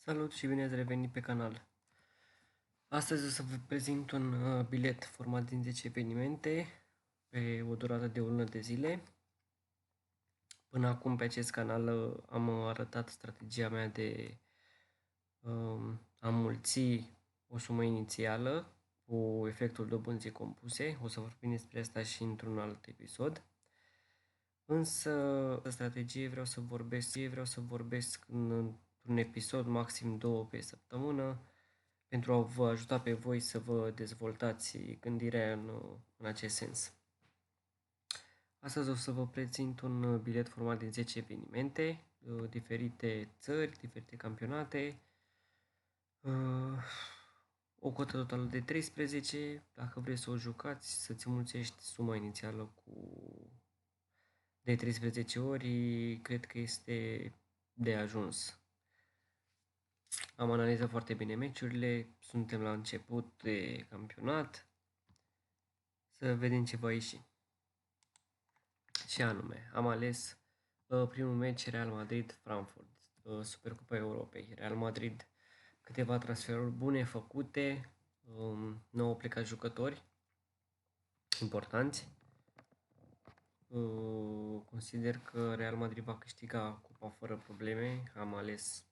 Salut și bine ați revenit pe canal. Astăzi o să vă prezint un bilet format din 10 evenimente pe o durată de o lună de zile. Până acum pe acest canal am arătat strategia mea de a mulți o sumă inițială cu efectul dobânzii compuse. O să vorbim despre asta și într-un alt episod. Însă, strategie vreau să vorbesc într-un episod, maxim 2 pe săptămână, pentru a vă ajuta pe voi să vă dezvoltați gândirea în acest sens. Astăzi o să vă prezint un bilet format din 10 evenimente, diferite țări, diferite campionate, o cotă totală de 13, dacă vreți să o jucați, să-ți mulțești suma inițială de 13 ori, cred că este de ajuns. Am analizat foarte bine meciurile, suntem la început de campionat, să vedem ce va ieși. Și anume, am ales primul meci Real Madrid-Frankfurt, Supercupa Europei. Real Madrid, câteva transferuri bune făcute, 9 plecați jucători importanți. Consider că Real Madrid va câștiga cupa fără probleme. Am ales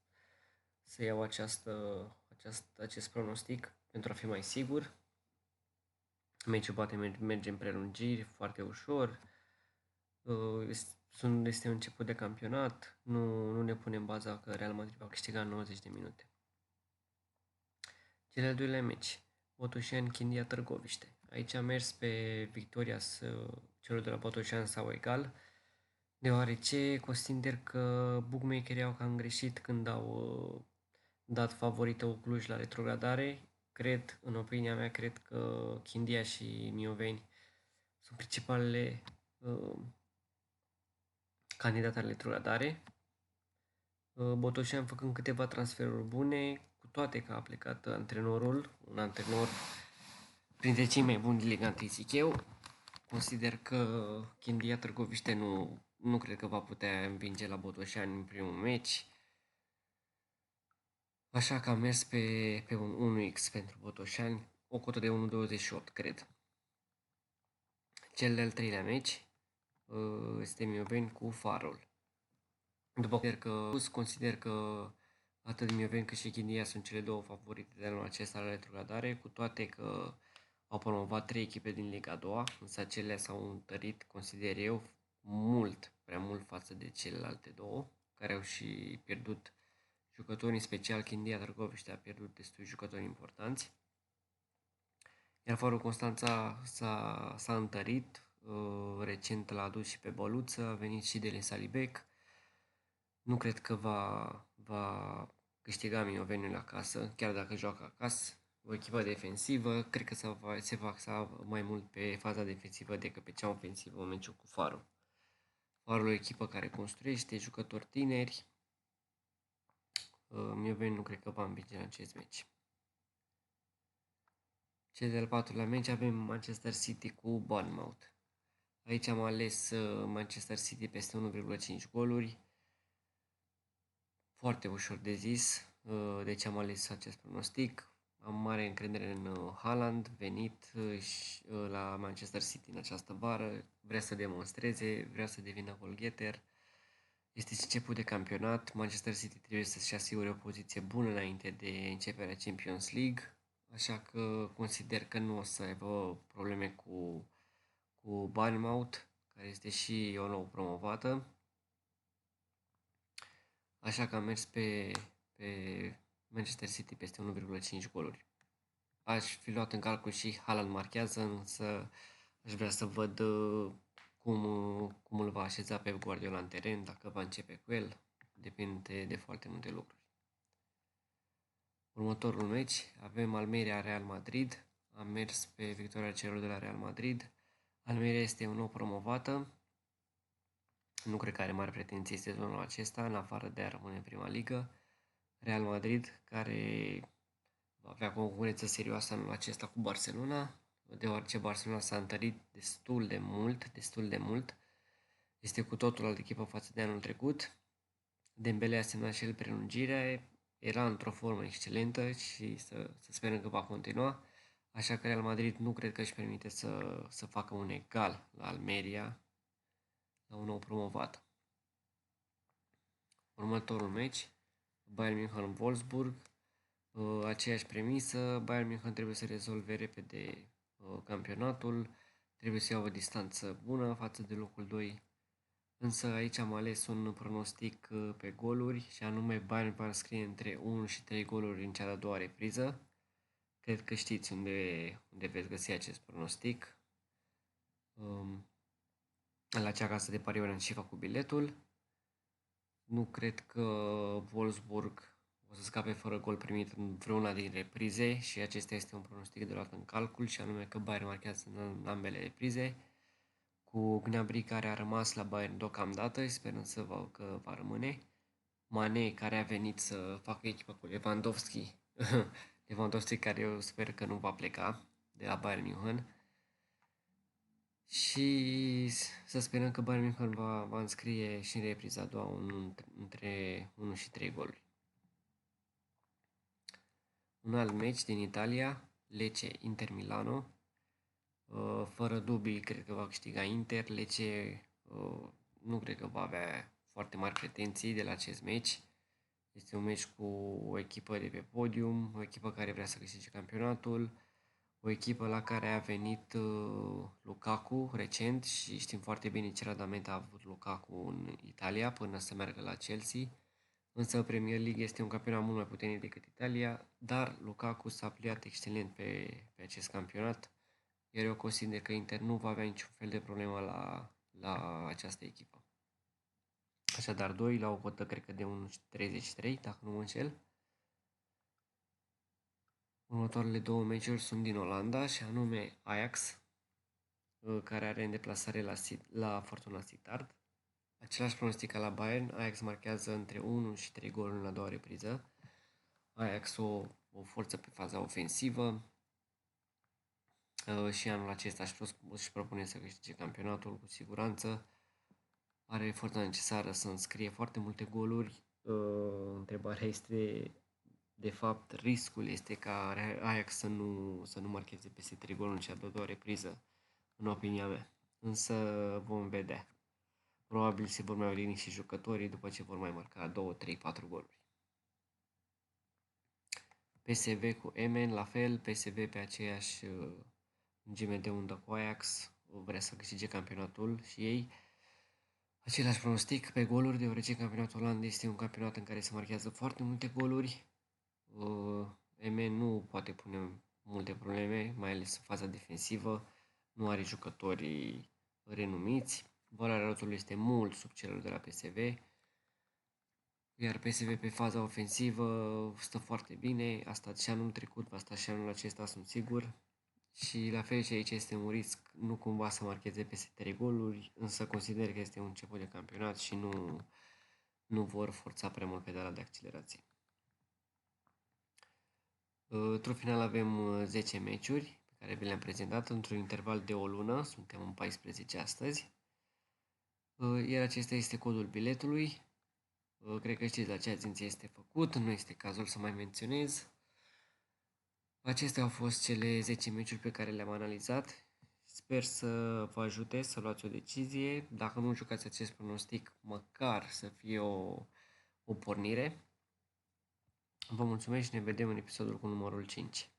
să iau acest pronostic pentru a fi mai sigur. Meciul poate merge în prelungiri foarte ușor. Este un început de campionat. Nu ne punem baza că Real Madrid va câștiga 90 de minute. Cel al doilea meci, Botoșani Chindia Târgoviște. Aici am mers pe victoria celor de la Botoșani sau egal, deoarece consider că bookmakerii au cam greșit când au dat favorită Cluj la retrogradare. În opinia mea, cred că Chindia și Mioveni sunt principalele candidate la retrogradare. Botoșani făcând câteva transferuri bune, cu toate că a plecat un antrenor printre cei mai buni de Liga 1, zic eu. Consider că Chindia Târgoviște nu cred că va putea învinge la Botoșani în primul meci. Așa că am mers pe un 1x pentru Botoșani, o cotă de 1,28, cred. Cel de-al treilea meci este Mioveni cu Farul. Consider că atât Mioveni cât și Chindia sunt cele două favorite de anul acesta la retrogradare, cu toate că au promovat 3 echipe din Liga 2, însă acelea s-au întărit, consider eu, prea mult față de celelalte două, care au și pierdut jucători, în special Chindia Târgoviște a pierdut destui jucători importanți. Iar Farul Constanța s-a întărit, recent l-a adus și pe Băluță, a venit și Denis Salibec. Nu cred că va câștiga Mioveniul acasă, chiar dacă joacă acasă. O echipă defensivă, cred că se va axa mai mult pe faza defensivă decât pe cea ofensivă în meciul cu Farul. Farul e o echipă care construiește, jucători tineri. Mioveni nu cred că va învinge în acest meci. Cel de-al patrulea meci avem Manchester City cu Bournemouth. Aici am ales Manchester City peste 1,5 goluri. Foarte ușor de zis, deci am ales acest pronostic. Am mare încredere în Haaland, venit la Manchester City în această vară. Vrea să demonstreze, vrea să devină goalgetter. Este început de campionat. Manchester City trebuie să-și asigure o poziție bună înainte de începerea Champions League. Așa că consider că nu o să aibă probleme cu Bournemouth, care este și o nouă promovată. Așa că am mers pe Manchester City peste 1,5 goluri. Aș fi luat în calcul și Haaland marchează, însă aș vrea să văd cum îl va așeza pe Guardiola în teren, dacă va începe cu el. Depinde de foarte multe lucruri. Următorul meci avem Almeria-Real Madrid. Am mers pe victoria celor de la Real Madrid. Almeria este o nouă promovată. Nu cred că are mari pretenții sezonul acesta, în afară de a rămâne în prima ligă. Real Madrid, care va avea concurență serioasă anul acesta cu Barcelona, deoarece Barcelona s-a întărit destul de mult. Este cu totul altă echipă față de anul trecut. Dembele a semnat și el prelungirea, era într-o formă excelentă și să sperăm că va continua. Așa că Real Madrid nu cred că își permite să facă un egal la Almeria, la un nou promovat. Următorul meci, Bayern München-Wolfsburg, aceeași premisă, Bayern München trebuie să rezolve repede campionatul, trebuie să iau o distanță bună față de locul 2, însă aici am ales un pronostic pe goluri și anume Bayern va înscrie între 1 și 3 goluri în cea de-a doua repriză. Cred că știți unde veți găsi acest pronostic. La cea casă de pariuri am și făcut biletul. Nu cred că Wolfsburg o să scape fără gol primit în vreuna din reprize și acesta este un pronostic de luat în calcul și anume că Bayern marchează în ambele reprize cu Gnabry care a rămas la Bayern deocamdată și sperăm că va rămâne. Mane care a venit să facă echipa cu Lewandowski Lewandowski care eu sper că nu va pleca de la Bayern München și să sperăm că Bayern München va înscrie și în repriza a doua între 1 și 3 goluri. Un alt meci din Italia, Lecce Inter Milano. Fără dubii, cred că va câștiga Inter. Lecce nu cred că va avea foarte mari pretenții de la acest meci. Este un meci cu o echipă de pe podium, o echipă care vrea să câștige campionatul, o echipă la care a venit Lukaku recent și știm foarte bine ce randament a avut Lukaku în Italia până să meargă la Chelsea. Însă Premier League este un campionat mult mai puternic decât Italia, dar Lukaku s-a pliat excelent pe acest campionat, iar eu consider că Inter nu va avea niciun fel de problemă la această echipă. Așadar, 2 la o cotă, cred că de 1,33, dacă nu mă înșel. Următoarele două meciuri sunt din Olanda și anume Ajax, care are în deplasare la Fortuna Sittard. Același pronostic ca la Bayern, Ajax marchează între 1 și 3 goluri în a doua repriză. Ajax o forță pe faza ofensivă și anul acesta își propune să câștige campionatul cu siguranță. Are forța necesară să înscrie foarte multe goluri. Întrebarea este, de fapt, riscul este ca Ajax să nu marcheze peste 3 goluri în cea de-a doua repriză, în opinia mea. Însă vom vedea. Probabil se vor mai olini și jucătorii după ce vor mai marca 2, 3, 4 goluri. PSV cu Emen, la fel, PSV pe aceeași lungime de undă cu Ajax, vrea să câștige campionatul și ei. Același pronostic pe goluri, deoarece campionatul olandez este un campionat în care se marchează foarte multe goluri. Emen nu poate pune multe probleme, mai ales în faza defensivă, nu are jucători renumiți. Valoarea lotului este mult sub celor de la PSV, iar PSV pe faza ofensivă stă foarte bine, a stat și anul trecut, va sta și anul acesta, sunt sigur. Și la fel și aici este un risc, nu cumva să marcheze peste 3 goluri, însă consider că este un început de campionat și nu vor forța prea mult pedala de accelerație. Într-o final avem 10 meciuri pe care vi le-am prezentat într-un interval de o lună, suntem în 14 astăzi. Iar acesta este codul biletului. Cred că știți la ce agenție este făcut, nu este cazul să mai menționez. Acestea au fost cele 10 meciuri pe care le-am analizat. Sper să vă ajute să luați o decizie. Dacă nu jucați acest pronostic, măcar să fie o pornire. Vă mulțumesc și ne vedem în episodul cu numărul 5.